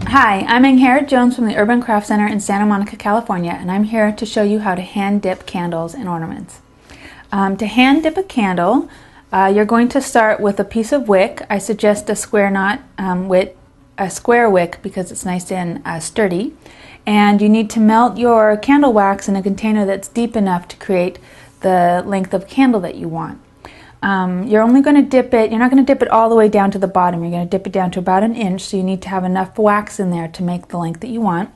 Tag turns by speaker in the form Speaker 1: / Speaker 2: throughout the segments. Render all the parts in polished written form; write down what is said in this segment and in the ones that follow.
Speaker 1: Hi, I'm Ingrid Jones from the Urban Craft Center in Santa Monica, California, and I'm here to show you how to hand dip candles and ornaments. To hand dip a candle, you're going to start with a piece of wick. I suggest a square knot a square wick because it's nice and sturdy. And you need to melt your candle wax in a container that's deep enough to create the length of candle that you want. You're only going to dip it, you're not going to dip it all the way down to the bottom. You're going to dip it down to about 1 inch, so you need to have enough wax in there to make the length that you want.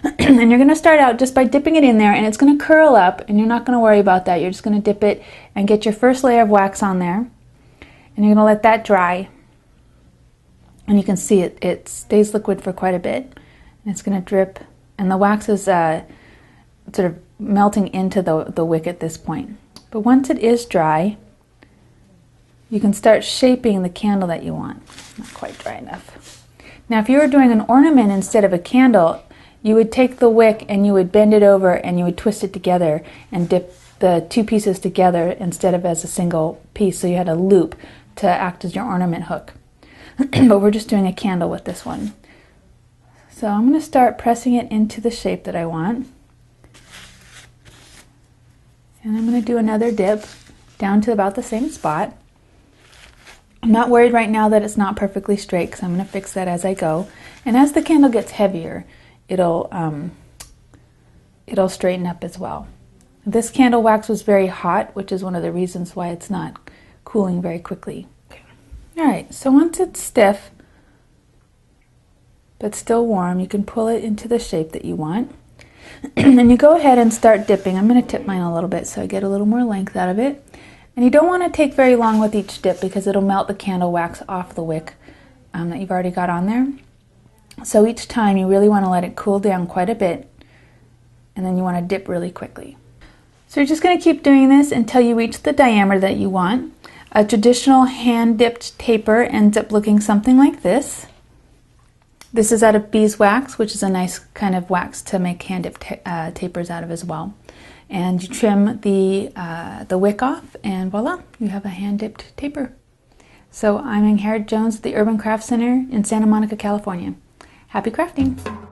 Speaker 1: And you're going to start out just by dipping it in there, and it's going to curl up, and you're not going to worry about that. You're just going to dip it and get your first layer of wax on there, and you're going to let that dry. And you can see it stays liquid for quite a bit, and it's going to drip, and the wax is sort of melting into the wick at this point. But once it is dry, you can start shaping the candle that you want. Not quite dry enough. Now if you were doing an ornament instead of a candle, you would take the wick and you would bend it over and you would twist it together and dip the two pieces together instead of as a single piece, so you had a loop to act as your ornament hook. But we're just doing a candle with this one. So I'm going to start pressing it into the shape that I want. And I'm going to do another dip down to about the same spot. I'm not worried right now that it's not perfectly straight because I'm going to fix that as I go. And as the candle gets heavier, it'll straighten up as well. This candle wax was very hot, which is one of the reasons why it's not cooling very quickly. Okay. All right, so once it's stiff but still warm, you can pull it into the shape that you want. And you go ahead and start dipping. I'm going to tip mine a little bit so I get a little more length out of it. And you don't want to take very long with each dip because it'll melt the candle wax off the wick that you've already got on there. So each time you really want to let it cool down quite a bit, and then you want to dip really quickly. So you're just going to keep doing this until you reach the diameter that you want. A traditional hand-dipped taper ends up looking something like this. This is out of beeswax, which is a nice kind of wax to make hand-dipped tapers out of as well. And you trim the wick off, and voila, you have a hand-dipped taper. So I'm Ingrid Jones at the Urban Craft Center in Santa Monica, California. Happy crafting!